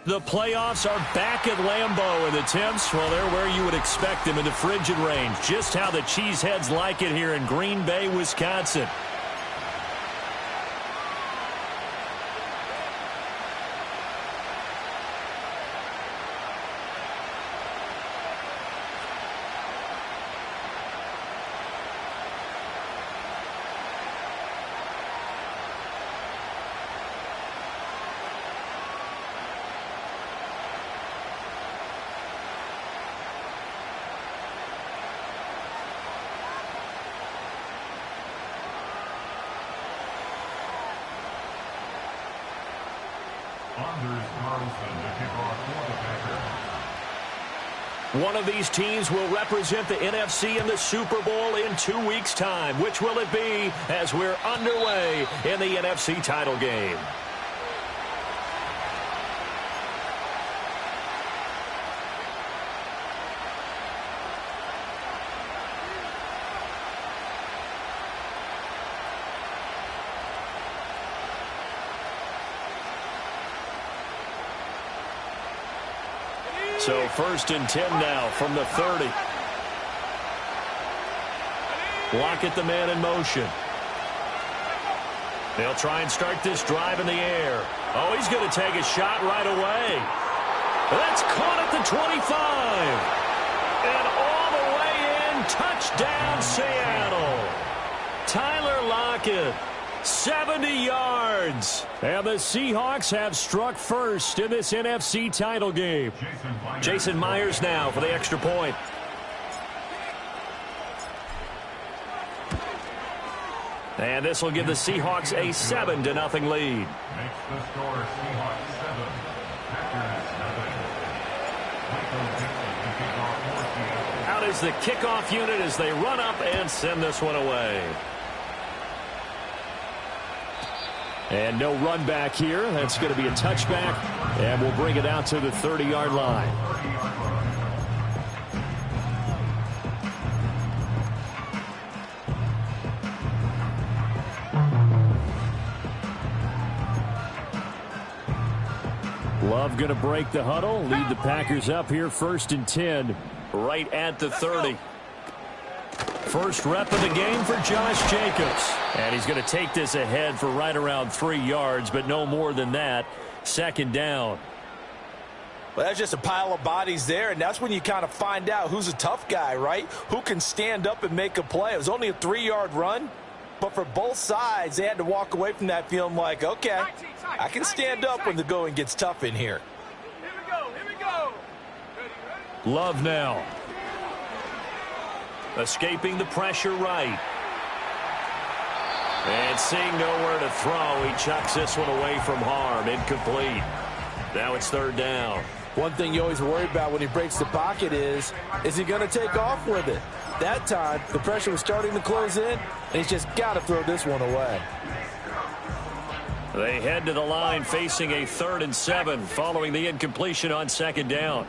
The playoffs are back at Lambeau, and the temps, well, they're where you would expect them in the frigid range. Just how the Cheeseheads like it here in Green Bay, Wisconsin. One of these teams will represent the NFC in the Super Bowl in 2 weeks' time. Which will it be as we're underway in the NFC title game? So 1st and 10 now from the 30. Lockett, the man in motion. They'll try and start this drive in the air. Oh, he's going to take a shot right away. That's caught at the 25. And all the way in, touchdown Seattle. Tyler Lockett. 70 yards. And the Seahawks have struck first in this NFC title game. Jason Myers now for the extra point. And this will give the Seahawks a 7-0 lead. Makes the score Seahawks 7, Packers 7. Out is the kickoff unit as they run up and send this one away. And no run back here. That's going to be a touchback. And we'll bring it out to the 30-yard line. Love going to break the huddle. Lead the Packers up here 1st and 10. Right at the 30. First rep of the game for Josh Jacobs. And he's going to take this ahead for right around 3 yards, but no more than that. 2nd down. Well, that's just a pile of bodies there, and that's when you kind of find out who's a tough guy, right? Who can stand up and make a play. It was only a 3-yard run, but for both sides, they had to walk away from that feeling like, okay, I can stand up when the going gets tough in here. Here we go. Love now. Escaping the pressure right. And seeing nowhere to throw, he chucks this one away from harm. Incomplete. Now it's 3rd down. One thing you always worry about when he breaks the pocket is he going to take off with it? That time, the pressure was starting to close in, and he's just got to throw this one away. They head to the line facing a 3rd and 7 following the incompletion on 2nd down.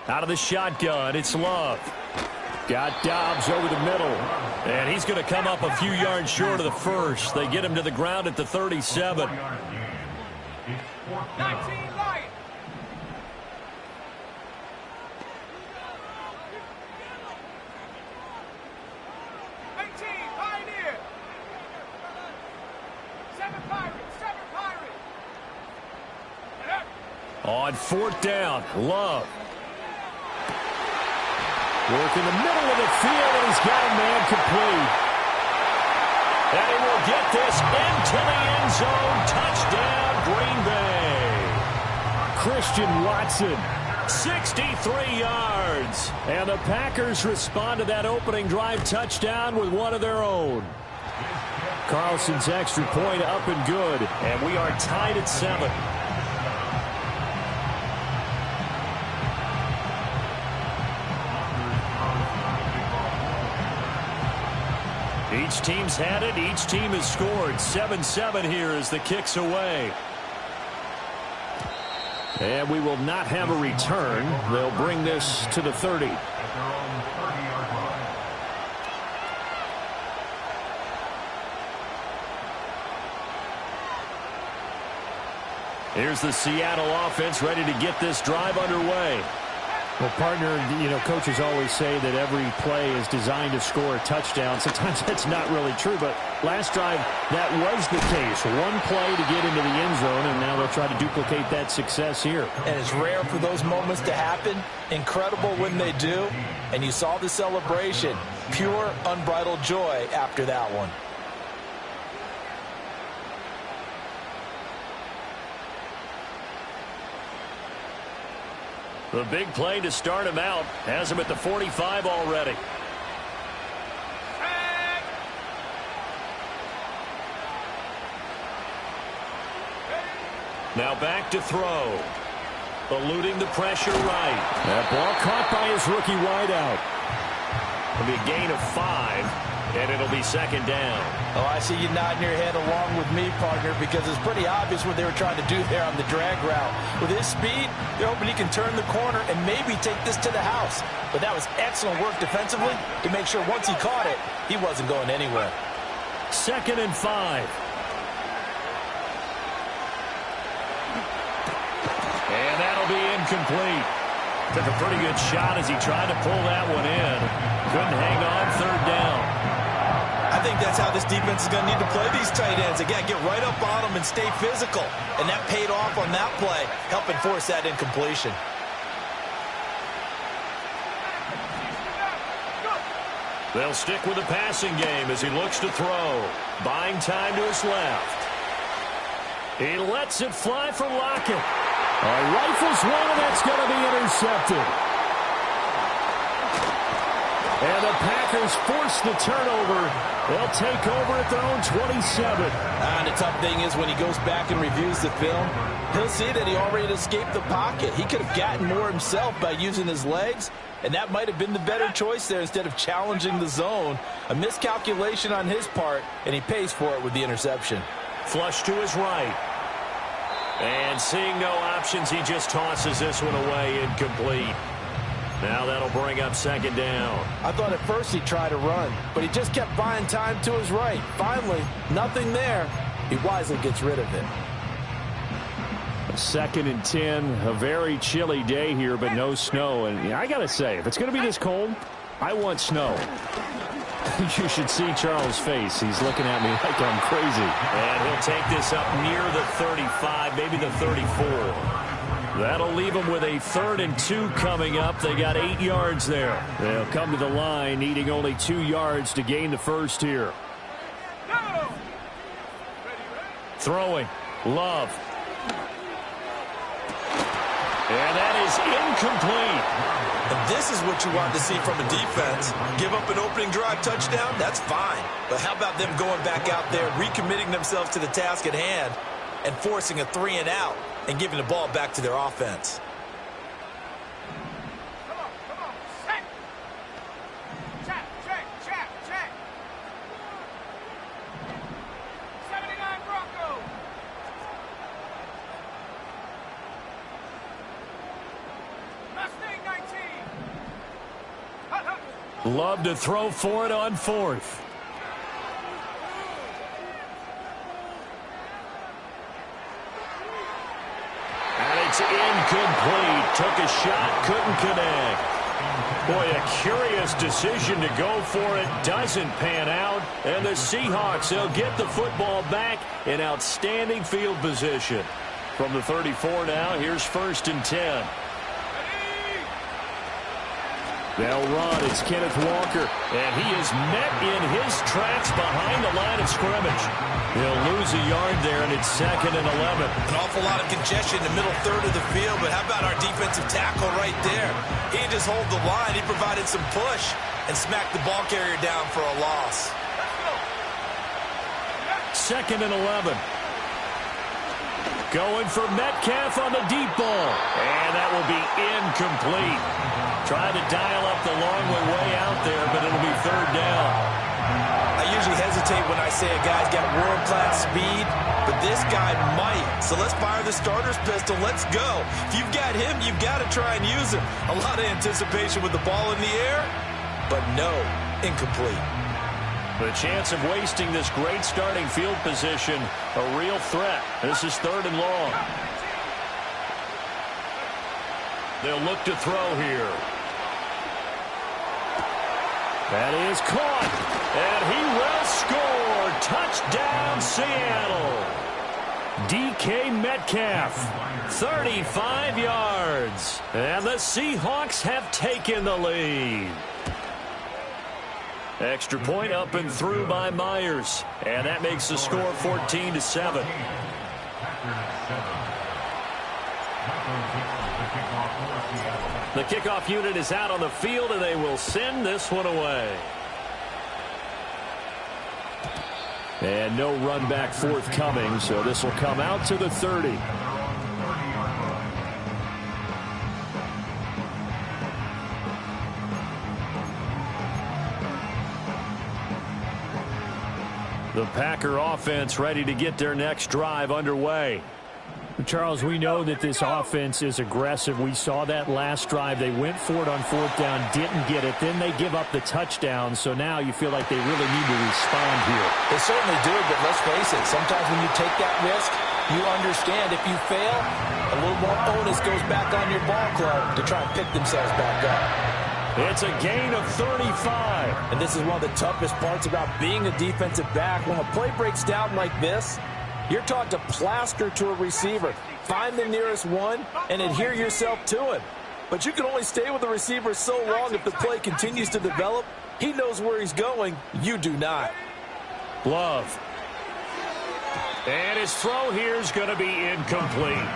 Out of the shotgun, it's Love. Got Dobbs over the middle. And he's going to come up a few yards short of the first. They get him to the ground at the 37. 19 Lions. Pioneer. 7 Pirates. On 4th down, Love. Work in the middle of the field, and he's got a man complete. And he will get this into the end zone. Touchdown, Green Bay. Christian Watson, 63 yards. And the Packers respond to that opening drive touchdown with one of their own. Carlson's extra point up and good. And we are tied at 7. Each team's had it. Each team has scored. 7-7 here as the kick's away. And we will not have a return. They'll bring this to the 30. Here's the Seattle offense ready to get this drive underway. Well, partner, coaches always say that every play is designed to score a touchdown. Sometimes that's not really true, but last drive, that was the case. One play to get into the end zone, and now they'll try to duplicate that success here. And it's rare for those moments to happen. Incredible when they do. And you saw the celebration. Pure, unbridled joy after that one. The big play to start him out has him at the 45 already. Now back to throw. Eluding the pressure right. That ball caught by his rookie wideout. It'll be a gain of 5, and it'll be second down. Oh, I see you nodding your head along with me, partner, because it's pretty obvious what they were trying to do there on the drag route. With his speed, they're hoping he can turn the corner and maybe take this to the house. But that was excellent work defensively to make sure once he caught it, he wasn't going anywhere. 2nd and 5. And that'll be incomplete. Took a pretty good shot as he tried to pull that one in. Couldn't hang on, 3rd down. I think that's how this defense is going to need to play these tight ends. Again, get right up on them and stay physical. And that paid off on that play, helping force that incompletion. They'll stick with the passing game as he looks to throw. Buying time to his left. He lets it fly for Lockett. Rifles one, and that's going to be intercepted. And the Packers force the turnover. They'll take over at their own 27. And the tough thing is when he goes back and reviews the film, he'll see that he already escaped the pocket. He could have gotten more himself by using his legs, and that might have been the better choice there instead of challenging the zone. A miscalculation on his part, and he pays for it with the interception. Flush to his right. And seeing no options, he just tosses this one away, incomplete. Now that'll bring up 2nd down. I thought at first he'd try to run, but he just kept buying time to his right. Finally, nothing there. He wisely gets rid of it. 2nd and 10, a very chilly day here, but no snow. And I got to say, if it's going to be this cold, I want snow. You should see Charles' face. He's looking at me like I'm crazy. And he'll take this up near the 35, maybe the 34. That'll leave them with a 3rd and 2 coming up. They got 8 yards there. They'll come to the line, needing only 2 yards to gain the first here. Throwing. Love. And that is incomplete. And this is what you want to see from a defense. Give up an opening drive touchdown, that's fine. But how about them going back out there, recommitting themselves to the task at hand, and forcing a 3 and out, and giving the ball back to their offense? Come on, set. Check. 79 Broncos. Mustang 19. Love to throw for it on 4th. And it's incomplete. Took a shot, couldn't connect. Boy, a curious decision to go for it. Doesn't pan out. And the Seahawks, they'll get the football back in outstanding field position. From the 34 now, here's 1st and 10. They'll run. It's Kenneth Walker. And he is met in his tracks behind the line of scrimmage. He'll lose a yard there, and it's 2nd and 11. An awful lot of congestion in the middle third of the field, but how about our defensive tackle right there? He didn't just hold the line. He provided some push and smacked the ball carrier down for a loss. 2nd and 11. Going for Metcalf on the deep ball. And that will be incomplete. Tried to dial up the long way out there, but it'll be 3rd down. I usually hesitate when I say a guy's got world-class speed, but this guy might. So let's fire the starter's pistol. Let's go. If you've got him, you've got to try and use him. A lot of anticipation with the ball in the air, but no, incomplete. The chance of wasting this great starting field position, a real threat. This is 3rd and long. They'll look to throw here. That is caught. And he will score. Touchdown, Seattle. DK Metcalf, 35 yards. And the Seahawks have taken the lead. Extra point up and through by Myers. And that makes the score 14-7. The kickoff unit is out on the field, and they will send this one away. And no run back forthcoming, so this will come out to the 30. The Packer offense ready to get their next drive underway. Charles, we know that this offense is aggressive. We saw that last drive. They went for it on fourth down, didn't get it. Then they give up the touchdown. So now you feel like they really need to respond here. They certainly do, but let's face it. Sometimes when you take that risk, you understand if you fail, a little more onus goes back on your ball club to try and pick themselves back up. It's a gain of 35. And this is one of the toughest parts about being a defensive back. When a play breaks down like this, you're taught to plaster to a receiver. Find the nearest one and adhere yourself to him. But you can only stay with the receiver so long if the play continues to develop. He knows where he's going. You do not. Love. And his throw here is going to be incomplete.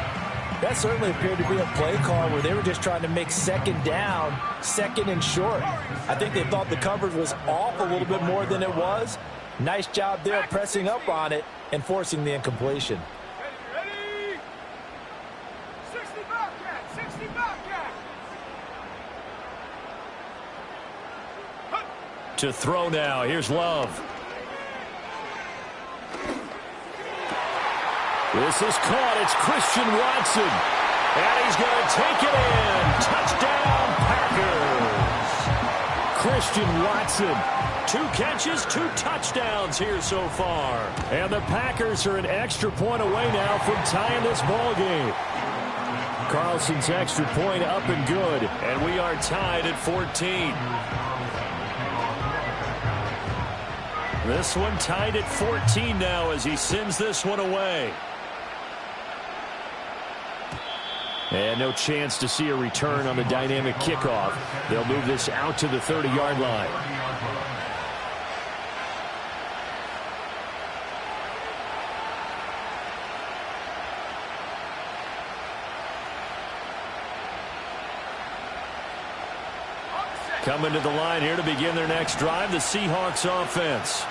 That certainly appeared to be a play call where they were just trying to make second down, second and short. I think they thought the coverage was off a little bit more than it was. Nice job there pressing up on it and forcing the incompletion. Ready? 60 Bobcat, 60 Bobcat. To throw now. Here's Love. This is caught. It's Christian Watson. And he's going to take it in. Touchdown, Packers. Christian Watson. 2 catches, 2 touchdowns here so far. And the Packers are an extra point away now from tying this ball game. Carlson's extra point up and good. And we are tied at 14. This one tied at 14 now as he sends this one away. And no chance to see a return on the dynamic kickoff. They'll move this out to the 30-yard line. Coming to the line here to begin their next drive, the Seahawks offense.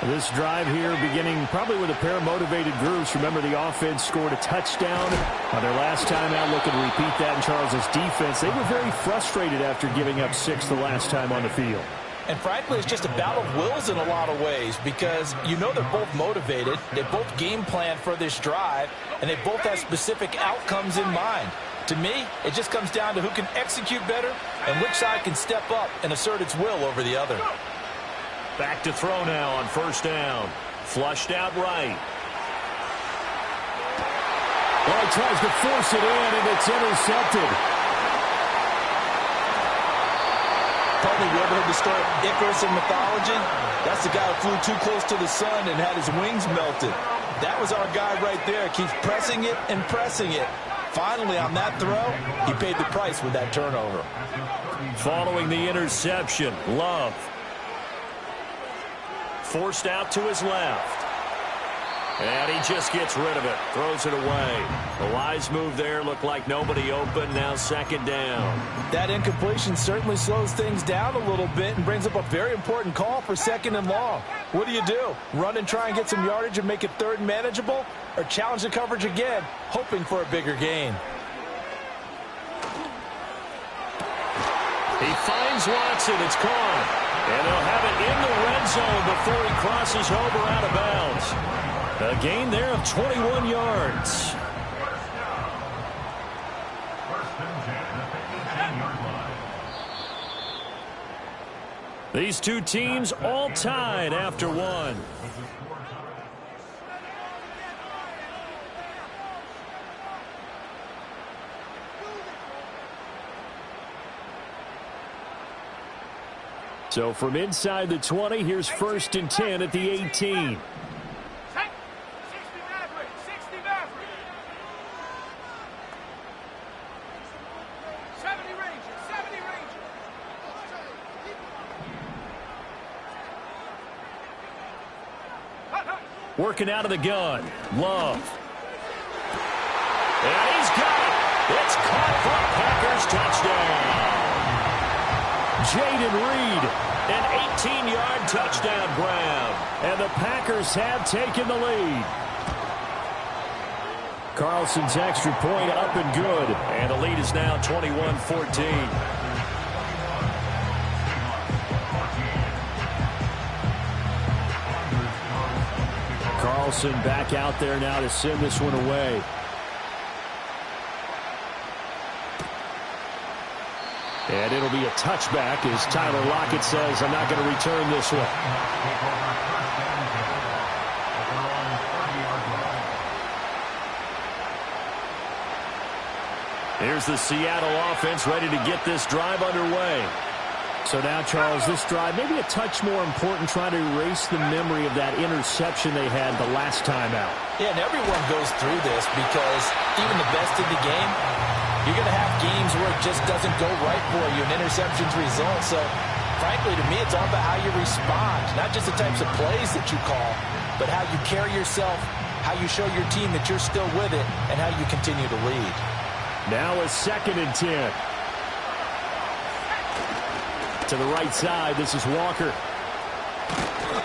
This drive here beginning probably with a pair of motivated groups. Remember, the offense scored a touchdown on their last time out. Looking to repeat that in Charles's defense. They were very frustrated after giving up 6 the last time on the field. And frankly, it's just a battle of wills in a lot of ways because you know they're both motivated. They both game plan for this drive, and they both have specific outcomes in mind. To me, it just comes down to who can execute better and which side can step up and assert its will over the other. Back to throw now on first down. Flushed out right. Well, he tries to force it in, and it's intercepted. Probably you ever heard the story of Icarus in mythology? That's the guy who flew too close to the sun and had his wings melted. That was our guy right there. Keeps pressing it and pressing it. Finally, on that throw, he paid the price with that turnover. Following the interception, Love. Forced out to his left. And he just gets rid of it. Throws it away. A wise move there. Looked like nobody open. Now second down. That incompletion certainly slows things down a little bit and brings up a very important call for second and long. What do? Run and try and get some yardage and make it third and manageable? Or challenge the coverage again, hoping for a bigger gain? He finds Watson. It's caught. And they'll have it in the red zone before he crosses over out of bounds. A gain there of 21 yards. These two teams all tied after one. So from inside the 20, here's 1st and 10 at the 18. 60 Maverick, 60 Maverick. 70 Rangers, 70 Rangers. Working out of the gun. Love. And he's got it. It's caught for a Packers touchdown. Jaden Reed, an 18-yard touchdown grab. And the Packers have taken the lead. Carlson's extra point up and good. And the lead is now 21-14. Carlson back out there now to send this one away. And it'll be a touchback as Tyler Lockett says, I'm not going to return this one. Here's the Seattle offense ready to get this drive underway. So now, Charles, this drive maybe a touch more important, trying to erase the memory of that interception they had the last time out. Yeah, and everyone goes through this because even the best in the game, you're going to have games where it just doesn't go right for you, and interceptions result. So, frankly, to me, it's all about how you respond, not just the types of plays that you call, but how you carry yourself, how you show your team that you're still with it, and how you continue to lead. Now a 2nd and 10. To the right side, this is Walker.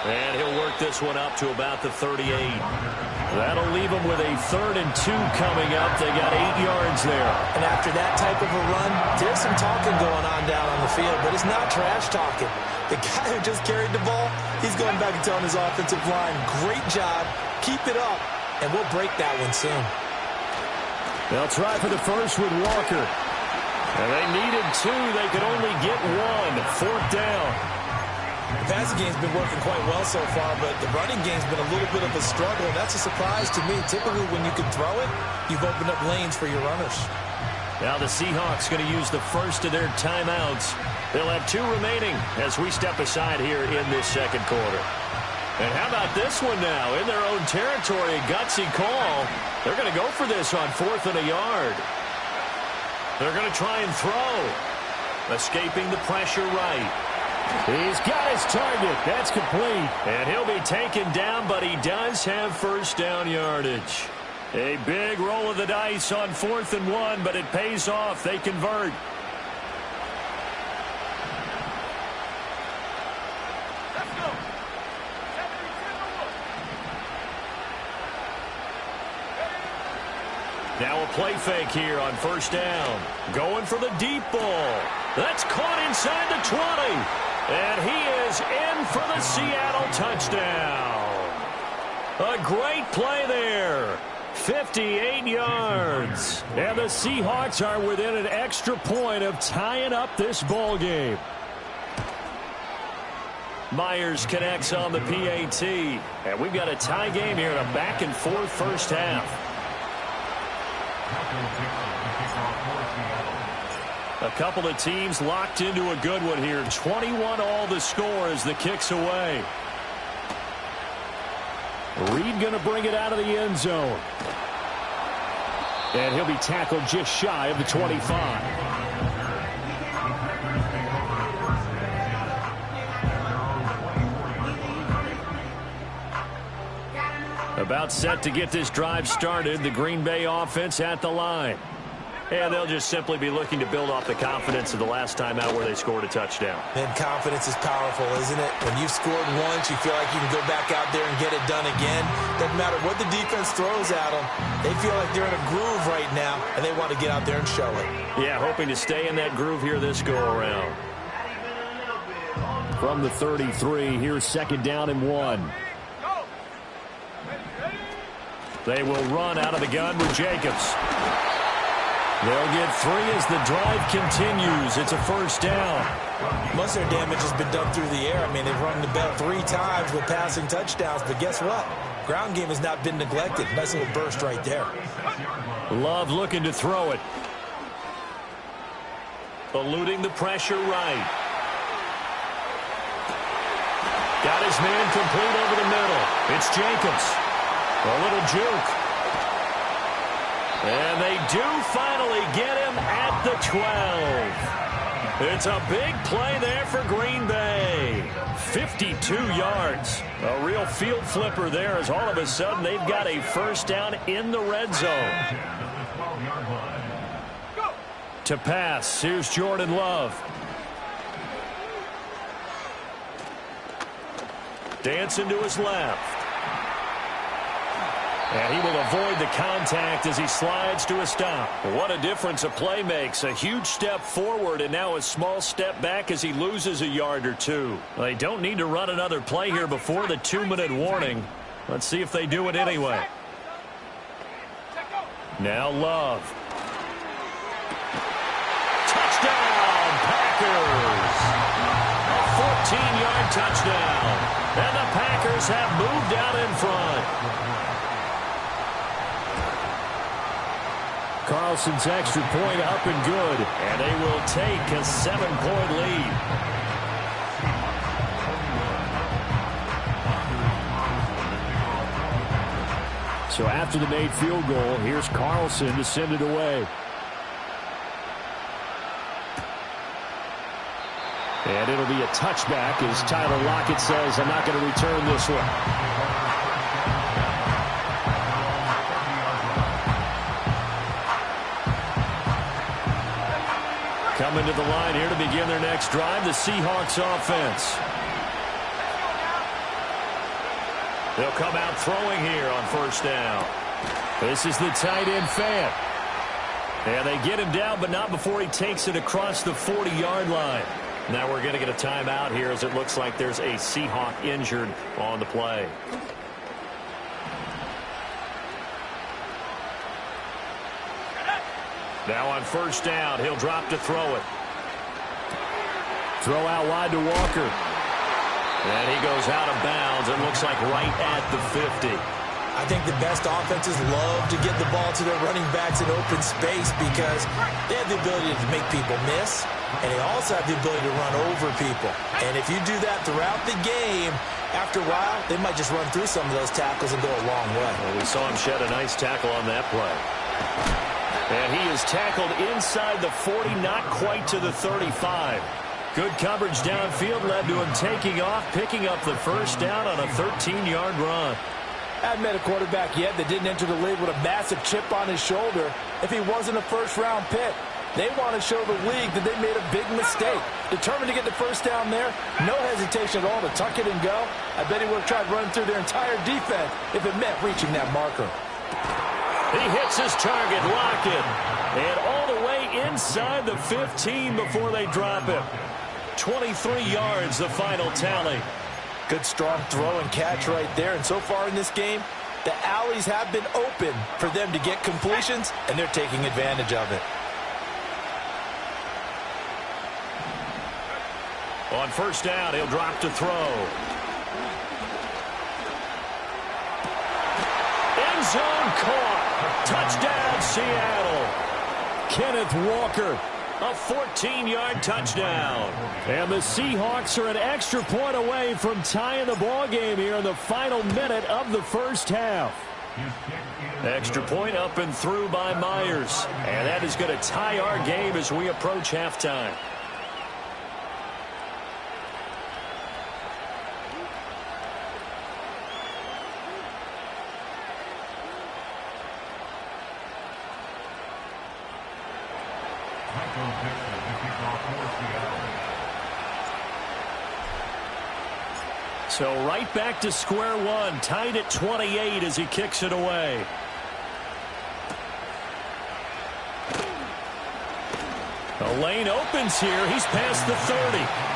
And he'll work this one up to about the 38. That'll leave him with a 3rd and 2 coming up. They got 8 yards there. And after that type of a run, there's some talking going on down on the field, but it's not trash talking. The guy who just carried the ball, he's going back and telling his offensive line, great job, keep it up, and we'll break that one soon. They'll try for the first with Walker. And they needed 2. They could only get 1. 4th down. The passing game's been working quite well so far, but the running game's been a little bit of a struggle, and that's a surprise to me. Typically, when you can throw it, you've opened up lanes for your runners. Now the Seahawks going to use the first of their timeouts. They'll have 2 remaining as we step aside here in this 2nd quarter. And how about this one now? In their own territory, a gutsy call. They're going to go for this on 4th and a yard. They're going to try and throw. Escaping the pressure right. He's got his target. That's complete. And he'll be taken down, but he does have 1st down yardage. A big roll of the dice on 4th and 1, but it pays off. They convert. Let's go. 70-10. Now a play fake here on 1st down. Going for the deep ball. That's caught inside the 20. And he is in for the Seattle touchdown. A great play there. 58 yards. And the Seahawks are within an extra point of tying up this ball game. Myers connects on the PAT. And we've got a tie game here in a back-and-forth first half. A couple of teams locked into a good one here. 21 all the score as the kick's away. Reed going to bring it out of the end zone. And he'll be tackled just shy of the 25. About set to get this drive started. The Green Bay offense at the line. And they'll just simply be looking to build off the confidence of the last time out where they scored a touchdown. And confidence is powerful, isn't it? When you've scored once, you feel like you can go back out there and get it done again. Doesn't matter what the defense throws at them. They feel like they're in a groove right now, and they want to get out there and show it. Yeah, hoping to stay in that groove here this go-around. From the 33, here's 2nd down and 1. They will run out of the gun with Jacobs. They'll get 3 as the drive continues. It's a 1st down. Most of their damage has been done through the air. I mean, they've run the ball 3 times with passing touchdowns, but guess what? Ground game has not been neglected. Nice little burst right there. Love looking to throw it. Eluding the pressure right. Got his man complete over the middle. It's Jacobs. A little juke. And they do finally get him at the 12. It's a big play there for Green Bay. 52 yards. A real field flipper there as all of a sudden they've got a first down in the red zone. To pass, here's Jordan Love. Dancing to his left. And he will avoid the contact as he slides to a stop. What a difference a play makes. A huge step forward and now a small step back as he loses a yard or two. They don't need to run another play here before the 2-minute warning. Let's see if they do it anyway. Now Love. Touchdown, Packers! A 14-yard touchdown. And the Packers have moved out in front. Carlson's extra point up and good. And they will take a 7-point lead. So after the made field goal, here's Carlson to send it away. And it'll be a touchback as Tyler Lockett says, I'm not going to return this one. Coming to the line here to begin their next drive, the Seahawks offense. They'll come out throwing here on first down. This is the tight end Fant. And they get him down, but not before he takes it across the 40-yard line. Now we're going to get a timeout here as it looks like there's a Seahawk injured on the play. Now on first down, he'll drop to throw it. Throw out wide to Walker. And he goes out of bounds. It looks like right at the 50. I think the best offenses love to get the ball to their running backs in open space because they have the ability to make people miss, and they also have the ability to run over people. And if you do that throughout the game, after a while, they might just run through some of those tackles and go a long way. Well, we saw him shed a nice tackle on that play. And he is tackled inside the 40, not quite to the 35. Good coverage downfield led to him taking off, picking up the first down on a 13-yard run. I haven't met a quarterback yet that didn't enter the league with a massive chip on his shoulder if he wasn't a first-round pick. They want to show the league that they made a big mistake. Determined to get the first down there, no hesitation at all to tuck it and go. I bet he would have tried running through their entire defense if it meant reaching that marker. He hits his target, Lockett, and all the way inside the 15 before they drop him. 23 yards, the final tally. Good strong throw and catch right there. And so far in this game, the alleys have been open for them to get completions, and they're taking advantage of it. On first down, he'll drop to throw. End zone caught. Touchdown, Seattle. Kenneth Walker. A 14-yard touchdown. And the Seahawks are an extra point away from tying the ball game here in the final minute of the first half. Extra point up and through by Myers. And that is going to tie our game as we approach halftime. So right back to square one, tied at 28 as he kicks it away. The lane opens here. He's past the 30.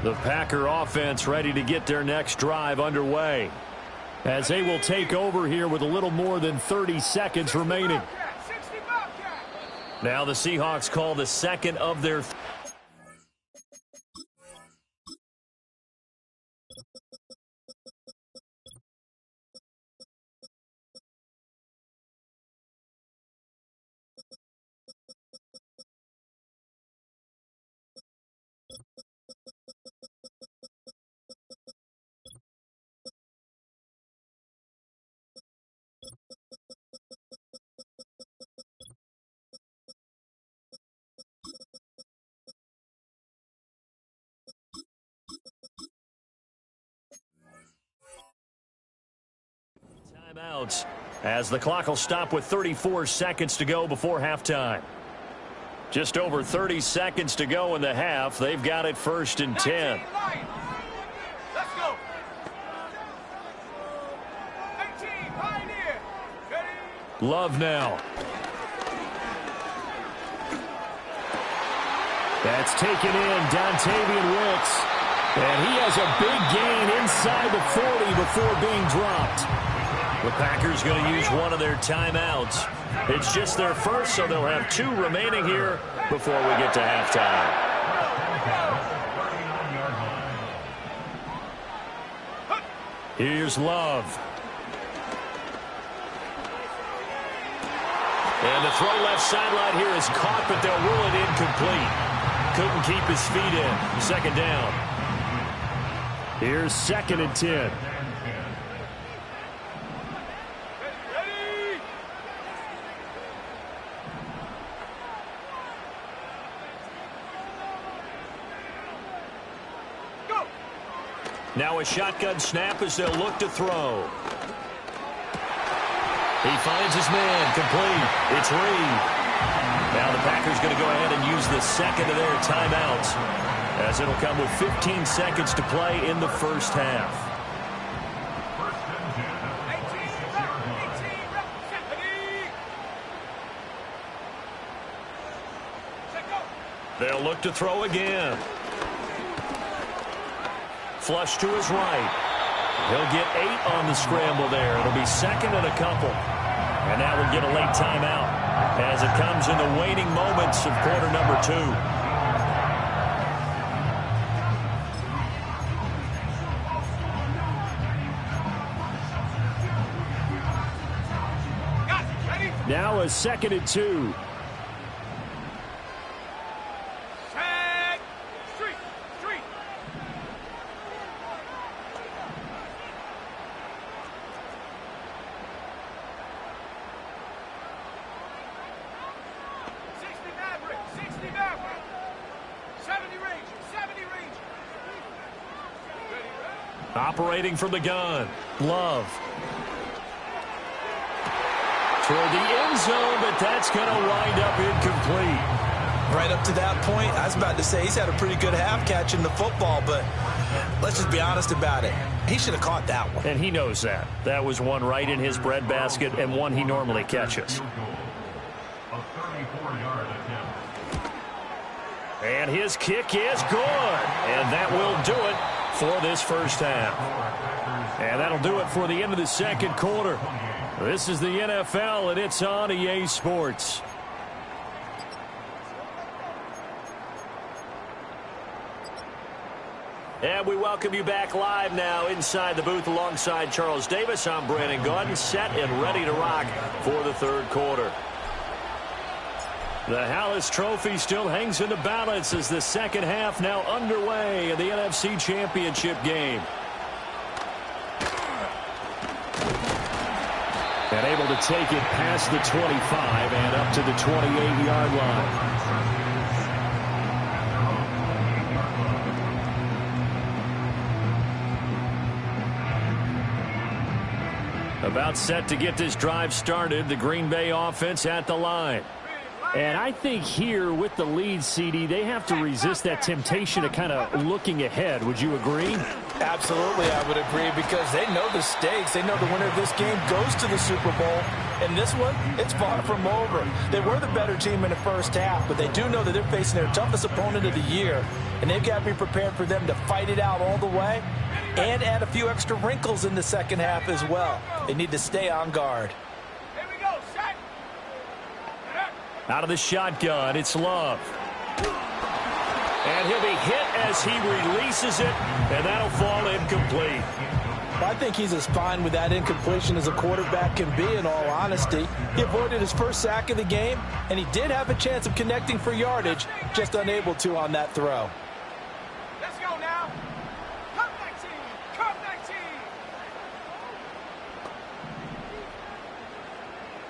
The Packer offense ready to get their next drive underway as they will take over here with a little more than 30 seconds remaining. Now the Seahawks call the second of their Timeouts as the clock will stop with 34 seconds to go before halftime. Just over 30 seconds to go in the half. They've got it 1st and 10. Let's go. 18, Pioneer. Ready? Love now. That's taken in, Dontavian Wicks. And he has a big gain inside the 40 before being dropped. The Packers going to use one of their timeouts. It's just their first, so they'll have 2 remaining here before we get to halftime. Here's Love. And the throw left sideline here is caught, but they'll rule it incomplete. Couldn't keep his feet in. 2nd down. Here's 2nd and 10. Ready? Go. Now a shotgun snap as they'll look to throw. He finds his man, complete. It's Reed. Now the Packers going to go ahead and use the 2nd of their timeouts, as it'll come with 15 seconds to play in the first half. 18, ready? Set, go. They'll look to throw again. Flush to his right. He'll get 8 on the scramble there. It'll be 2nd and a couple. And now we'll get a late timeout as it comes in the waning moments of quarter number 2. Now a 2nd and 2. Set. Street. Street. Maverick. 60 Maverick. 70 Ranger. 70 Ranger. Ready, ready? Operating from the gun. Love. Toward the end zone, but that's going to wind up incomplete. Right up to that point, I was about to say he's had a pretty good half catching the football, but let's just be honest about it. He should have caught that one. And he knows that. That was one right in his breadbasket and one he normally catches. A 34-yard attempt. And his kick is good. And that will do it for this first half. And that'll do it for the end of the second quarter. This is the NFL, and it's on EA Sports. And we welcome you back live now inside the booth alongside Charles Davis. I'm Brandon Gaudin, set and ready to rock for the third quarter. The Hallis Trophy still hangs in the balance as the second half now underway in the NFC Championship game. And able to take it past the 25 and up to the 28-yard line. About set to get this drive started, the Green Bay offense at the line. And I think here with the lead, CD, they have to resist that temptation of kind of looking ahead. Would you agree? Absolutely, I would agree, because they know the stakes. They know the winner of this game goes to the Super Bowl. And this one, it's far from over. They were the better team in the first half, but they do know that they're facing their toughest opponent of the year. And they've got to be prepared for them to fight it out all the way and add a few extra wrinkles in the second half as well. They need to stay on guard. Here we go. Set. Out of the shotgun, it's Love. And he'll be hit as he releases it, and that'll fall incomplete. I think he's as fine with that incompletion as a quarterback can be, in all honesty. He avoided his first sack of the game, and he did have a chance of connecting for yardage, just unable to on that throw. Let's go now. Come 19. Come 19.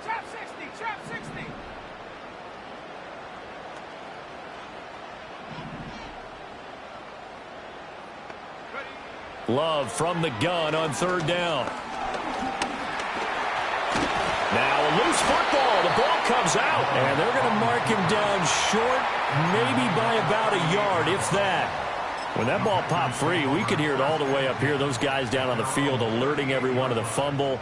Trap 60. Trap 60. Love from the gun on third down. loose football. The ball comes out. And they're going to mark him down short, maybe by about a yard, if that. When that ball popped free, we could hear it all the way up here. Those guys down on the field alerting everyone of the fumble.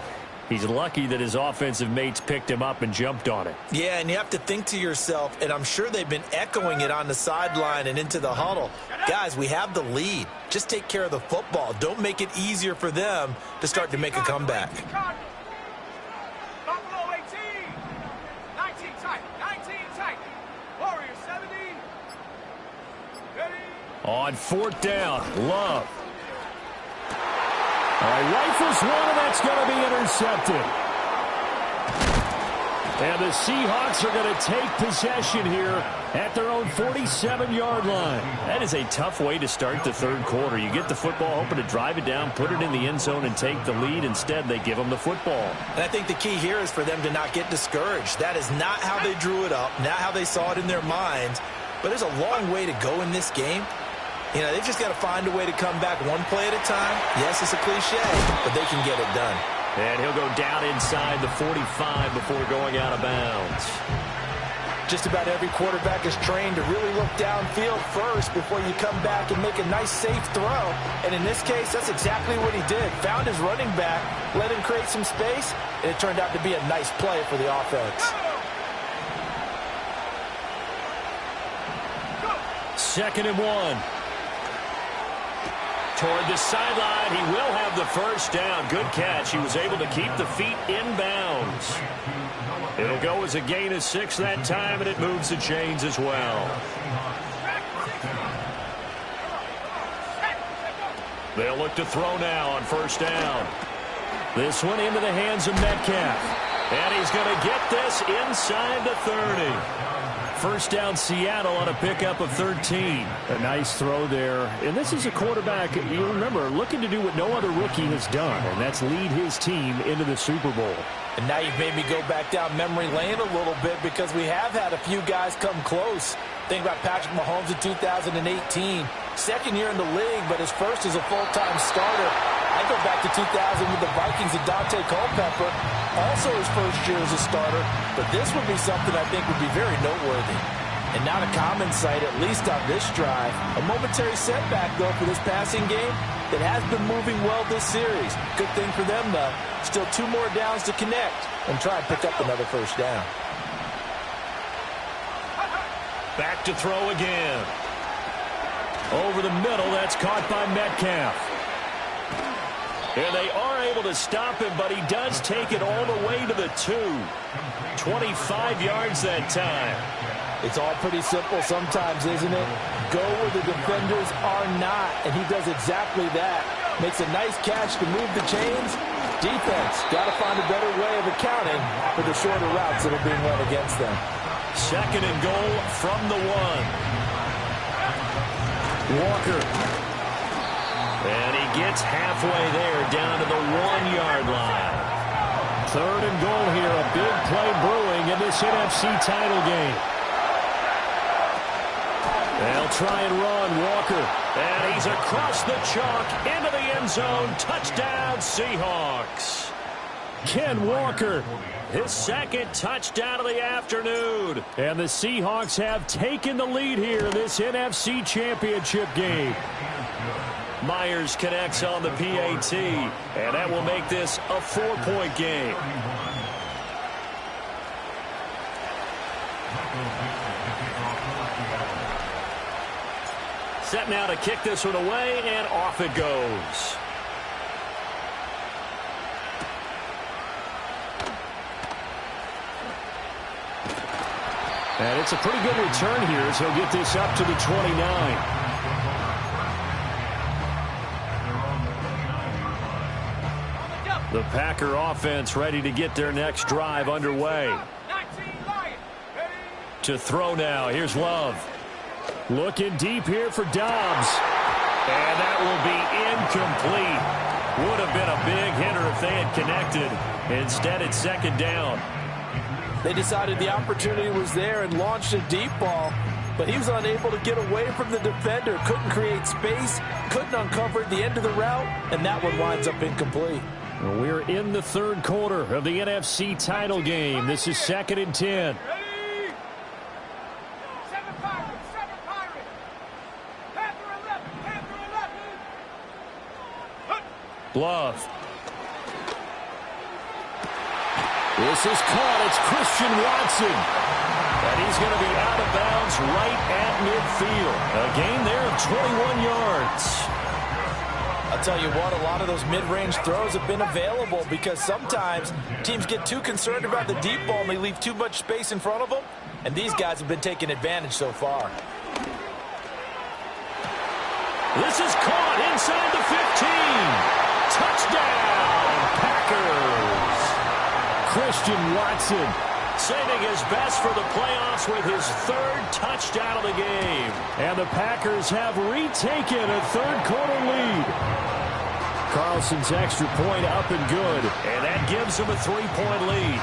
He's lucky that his offensive mates picked him up and jumped on it. Yeah, and you have to think to yourself, and I'm sure they've been echoing it on the sideline and into the huddle. Guys, we have the lead. Just take care of the football. Don't make it easier for them to start to make a comeback. Buffalo 18. 19 tight. 19 tight. Warriors 70. Ready? On fourth down, Love. All right, rifles one, and that's going to be intercepted. And the Seahawks are going to take possession here at their own 47-yard line. That is a tough way to start the third quarter. You get the football, hoping to drive it down, put it in the end zone, and take the lead. Instead, they give them the football. And I think the key here is for them to not get discouraged. That is not how they drew it up, not how they saw it in their minds. But there's a long way to go in this game. You know, they've just got to find a way to come back one play at a time. Yes, it's a cliche, but they can get it done. And he'll go down inside the 45 before going out of bounds. Just about every quarterback is trained to really look downfield first before you come back and make a nice, safe throw. And in this case, that's exactly what he did. Found his running back, let him create some space, and it turned out to be a nice play for the offense. Second and 1. Toward the sideline, he will have the first down. Good catch. He was able to keep the feet in bounds. It'll go as a gain of 6 that time, and it moves the chains as well. They'll look to throw now on first down. This one into the hands of Metcalf. And he's going to get this inside the 30. First down, Seattle on a pickup of 13. A nice throw there. And this is a quarterback, you remember, looking to do what no other rookie has done, and that's lead his team into the Super Bowl. And now you've made me go back down memory lane a little bit because we have had a few guys come close. Think about Patrick Mahomes in 2018. Second year in the league, but his first as a full-time starter. I go back to 2000 with the Vikings and Dante Culpepper. Also his first year as a starter. But this would be something I think would be very noteworthy. And not a common sight, at least on this drive. A momentary setback, though, for this passing game that has been moving well this series. Good thing for them, though. Still 2 more downs to connect and try and pick up another first down. Back to throw again. Over the middle, that's caught by Metcalf. And they are able to stop him, but he does take it all the way to the 2. 25 yards that time. It's all pretty simple sometimes, isn't it? Go where the defenders are not, and he does exactly that. Makes a nice catch to move the chains. Defense, got to find a better way of accounting for the shorter routes that are being run against them. Second and goal from the 1. Walker. And he gets halfway there, down to the 1-yard line. Third and goal here, a big play brewing in this NFC title game. They'll try and run, Walker. And he's across the chalk, into the end zone. Touchdown, Seahawks. Ken Walker, his second touchdown of the afternoon. And the Seahawks have taken the lead here in this NFC Championship game. Myers connects on the PAT, and that will make this a 4-point game. Set now to kick this one away, and off it goes. And it's a pretty good return here as he'll get this up to the 29. The Packer offense ready to get their next drive underway. To throw now. Here's Love. Looking deep here for Dobbs. And that will be incomplete. Would have been a big hitter if they had connected. Instead, it's second down. They decided the opportunity was there and launched a deep ball, but he was unable to get away from the defender. Couldn't create space, couldn't uncover the end of the route, and that one winds up incomplete. We're in the third quarter of the NFC title game. This is 2nd and 10. Ready? 7 Pirates, 7 Pirates. Panther 11, Panther 11. Bluff. This is caught. It's Christian Watson. And he's going to be out of bounds right at midfield. A gain there of 21 yards. I'll tell you what, a lot of those mid-range throws have been available because sometimes teams get too concerned about the deep ball and they leave too much space in front of them. And these guys have been taking advantage so far. This is caught inside the 15. Touchdown, Packers. Christian Watson saving his best for the playoffs with his 3rd touchdown of the game. And the Packers have retaken a third-quarter lead. Carlson's extra point up and good. And that gives them a 3-point lead.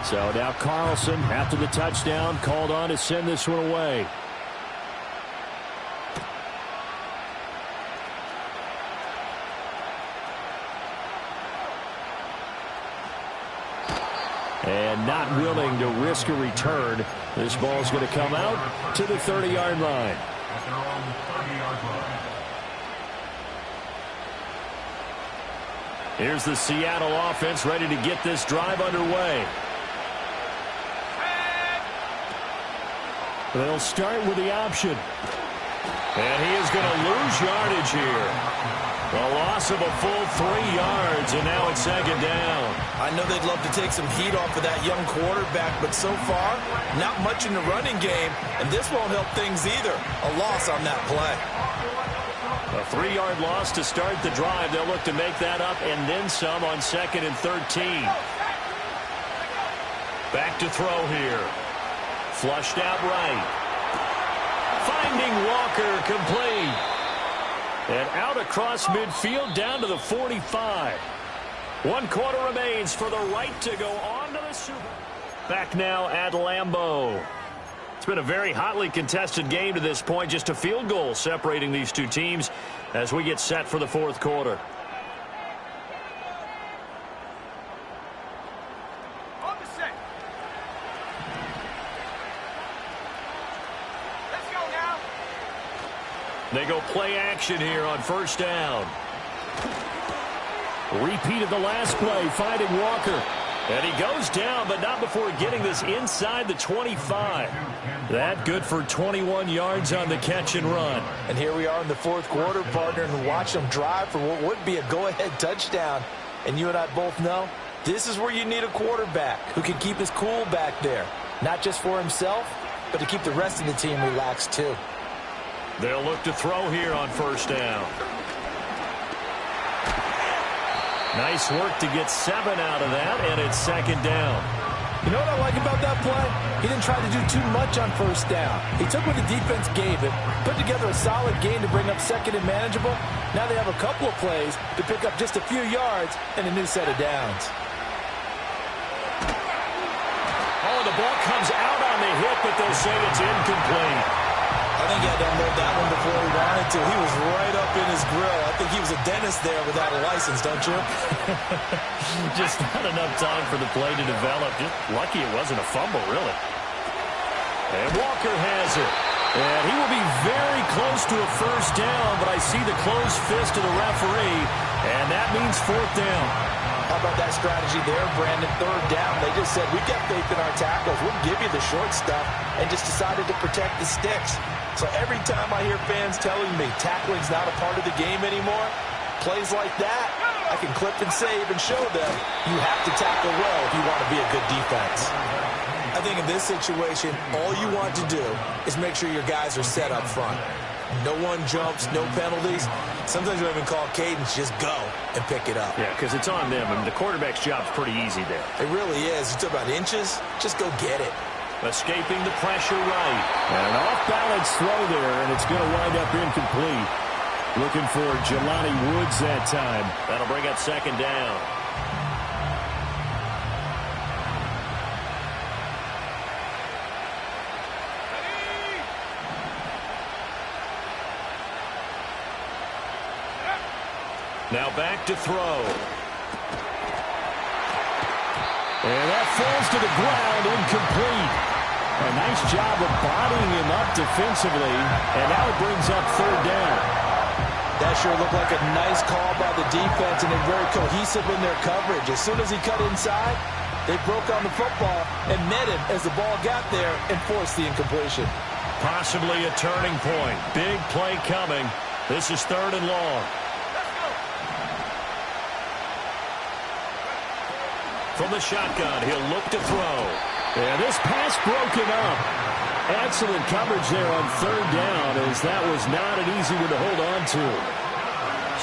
So now Carlson, after the touchdown, called on to send this one away. And not willing to risk a return. This ball's going to come out to the 30-yard line. At their own 30-yard line. Here's the Seattle offense ready to get this drive underway. They'll start with the option. And he is going to lose yardage here. A loss of a full 3 yards, and now it's 2nd down. I know they'd love to take some heat off of that young quarterback, but so far, not much in the running game, and this won't help things either. A loss on that play. A 3-yard loss to start the drive. They'll look to make that up and then some on 2nd and 13. Back to throw here. Flushed out right. Finding Walker complete. And out across midfield down to the 45. 1 quarter remains for the right to go on to the Super Bowl. Back now at Lambeau. It's been a very hotly contested game to this point. Just a field goal separating these two teams as we get set for the 4th quarter. On the set. Let's go now. They go play action here on 1st down. Repeat of the last play, finding Walker. And he goes down, but not before getting this inside the 25. That good for 21 yards on the catch and run. And here we are in the 4th quarter, partner, and watch them drive for what would be a go-ahead touchdown. And you and I both know this is where you need a quarterback who can keep his cool back there. Not just for himself, but to keep the rest of the team relaxed too. They'll look to throw here on 1st down. Nice work to get 7 out of that, and it's 2nd down. You know what I like about that play? He didn't try to do too much on 1st down. He took what the defense gave him, put together a solid game to bring up 2nd and manageable. Now they have a couple of plays to pick up just a few yards and a new set of downs. Oh, the ball comes out on the hit, but they'll say it's incomplete. I think he had to unload that one before he wanted to. He was right up in his grill. I think he was a dentist there without a license, don't you? Just not enough time for the play to develop. Just lucky it wasn't a fumble, really. And Walker has it. And he will be very close to a 1st down, but I see the closed fist of the referee, and that means 4th down. How about that strategy there, Brandon? 3rd down. They just said, we've got faith in our tackles. We'll give you the short stuff, and just decided to protect the sticks. So every time I hear fans telling me tackling's not a part of the game anymore, plays like that, I can clip and save and show them you have to tackle well if you want to be a good defense. I think in this situation, all you want to do is make sure your guys are set up front. No one jumps, no penalties. Sometimes you don't even call cadence, just go and pick it up. Yeah, because it's on them, and the quarterback's job's pretty easy there. It really is. You talk about inches, just go get it. Escaping the pressure right. And an off-balance throw there, and it's going to wind up incomplete. Looking for Jelani Woods that time. That'll bring up 2nd down. Now back to throw. And that falls to the ground, incomplete. A nice job of bodying him up defensively, and now it brings up third down. That sure looked like a nice call by the defense, and they're very cohesive in their coverage. As soon as he cut inside, they broke on the football and met him as the ball got there and forced the incompletion. Possibly a turning point. Big play coming. This is third and long. From the shotgun, he'll look to throw. And this pass broken up. Excellent coverage there on third down, as that was not an easy one to hold on to.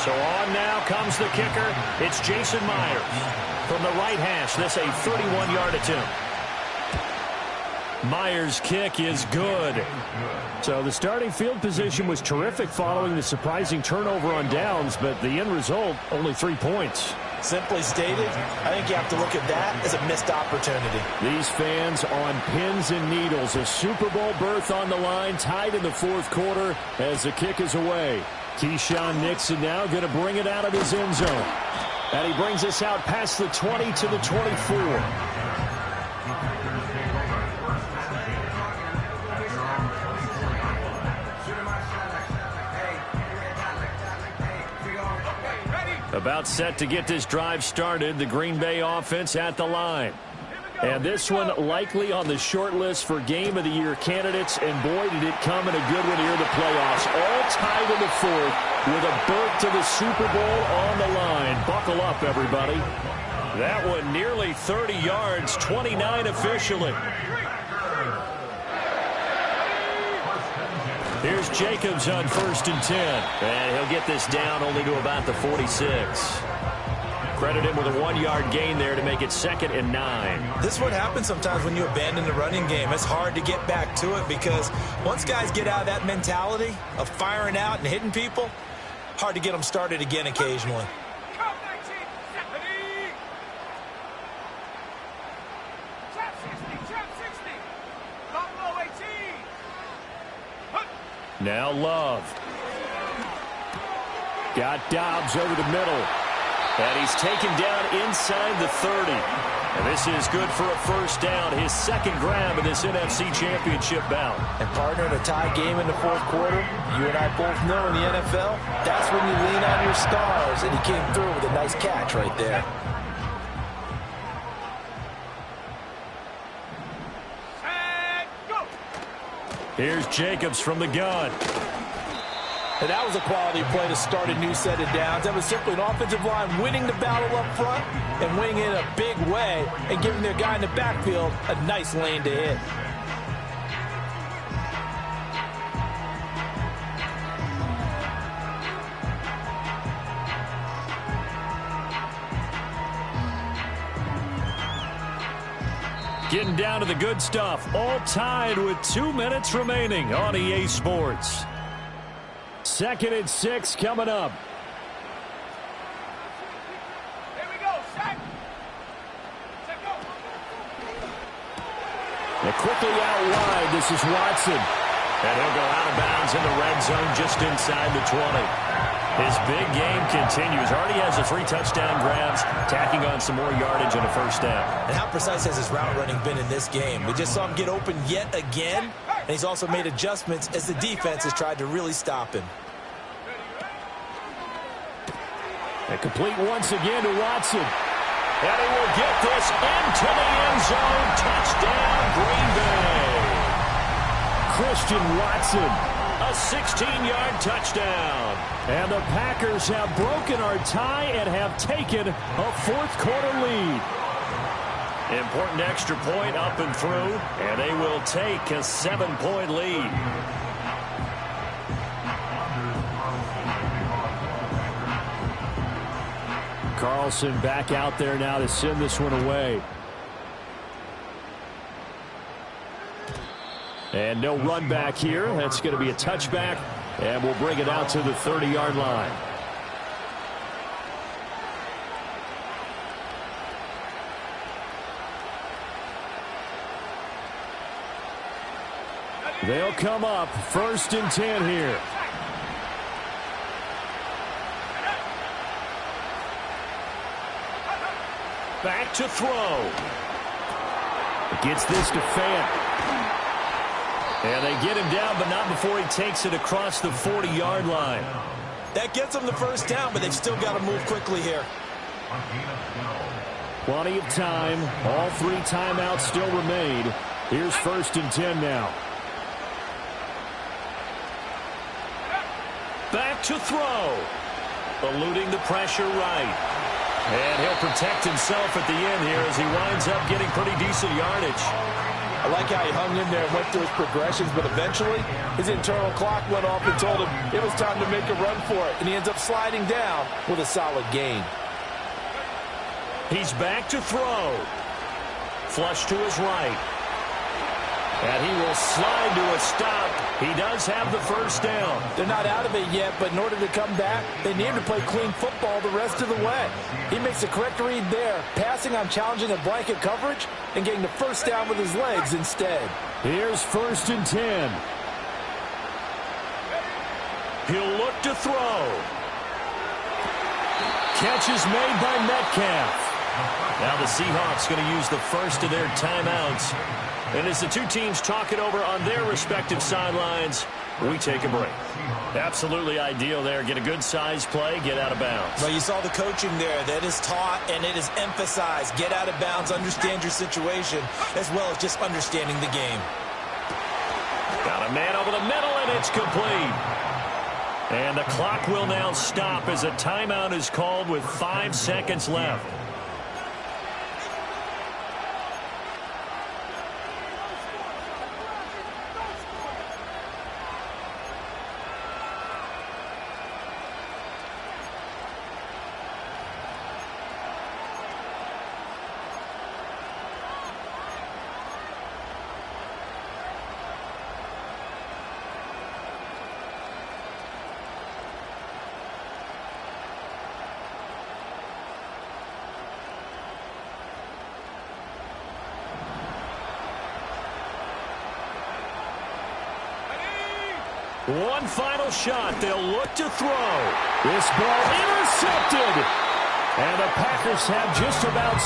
So on now comes the kicker. It's Jason Myers. From the right hash, this a 31-yard attempt. Myers' kick is good. So the starting field position was terrific following the surprising turnover on downs, but the end result, only 3 points. Simply stated, I think you have to look at that as a missed opportunity. These fans on pins and needles. A Super Bowl berth on the line, tied in the fourth quarter as the kick is away. Keyshawn Nixon now going to bring it out of his end zone. And he brings us out past the 20 to the 24. About set to get this drive started, the Green Bay offense at the line. And this one likely on the short list for Game of the Year candidates, and boy, did it come in a good one here in the playoffs. All tied in the fourth with a berth to the Super Bowl on the line. Buckle up, everybody. That one nearly 30 yards, 29 officially. Here's Jacobs on 1st and 10. And he'll get this down only to about the 46. Credit him with a 1-yard gain there to make it 2nd and 9. This is what happens sometimes when you abandon the running game. It's hard to get back to it because once guys get out of that mentality of firing out and hitting people, hard to get them started again occasionally. Now Love. Got Dobbs over the middle. And he's taken down inside the 30. And this is good for a first down. His second grab in this NFC Championship bout. And partner, in a tie game in the fourth quarter, you and I both know in the NFL, that's when you lean on your stars. And he came through with a nice catch right there. Here's Jacobs from the gun. And that was a quality play to start a new set of downs. That was simply an offensive line winning the battle up front and winning it in a big way and giving their guy in the backfield a nice lane to hit. Getting down to the good stuff. All tied with 2 minutes remaining on EA Sports. 2nd and 6 coming up. Here we go, set. Set, go. And quickly out wide, this is Watson. And he'll go out of bounds in the red zone just inside the 20. His big game continues. Already has the 3 touchdown grabs, tacking on some more yardage and a first down. And how precise has his route running been in this game? We just saw him get open yet again, and he's also made adjustments as the defense has tried to really stop him. And complete once again to Watson. And he will get this into the end zone. Touchdown, Green Bay. Christian Watson. A 16-yard touchdown. And the Packers have broken our tie and have taken a fourth-quarter lead. Important extra point up and through, and they will take a 7-point lead. Carlson back out there now to send this one away. And no run back here. That's going to be a touchback, and we'll bring it out to the 30-yard line. They'll come up 1st and 10 here. Back to throw. Gets this to Fant. And they get him down, but not before he takes it across the 40-yard line. That gets them the first down, but they've still got to move quickly here. Plenty of time. All 3 timeouts still remain. Here's 1st and 10 now. Back to throw. Eluding the pressure right. And he'll protect himself at the end here as he winds up getting pretty decent yardage. I like how he hung in there and went through his progressions, but eventually his internal clock went off and told him it was time to make a run for it, and he ends up sliding down with a solid gain. He's back to throw. Flush to his right. And he will slide to a stop. He does have the first down. They're not out of it yet, but in order to come back, they need to play clean football the rest of the way. He makes the correct read there, passing on challenging a blanket coverage and getting the first down with his legs instead. Here's 1st and 10. He'll look to throw. Catch is made by Metcalf. Now the Seahawks going to use the first of their timeouts. And as the 2 teams talk it over on their respective sidelines, we take a break. Absolutely ideal there. Get a good size play, get out of bounds. Well, you saw the coaching there. That is taught and it is emphasized. Get out of bounds, understand your situation, as well as just understanding the game. Got a man over the middle, and it's complete. And the clock will now stop as a timeout is called with 5 seconds left. One final shot. They'll look to throw. This ball intercepted. And the Packers have just about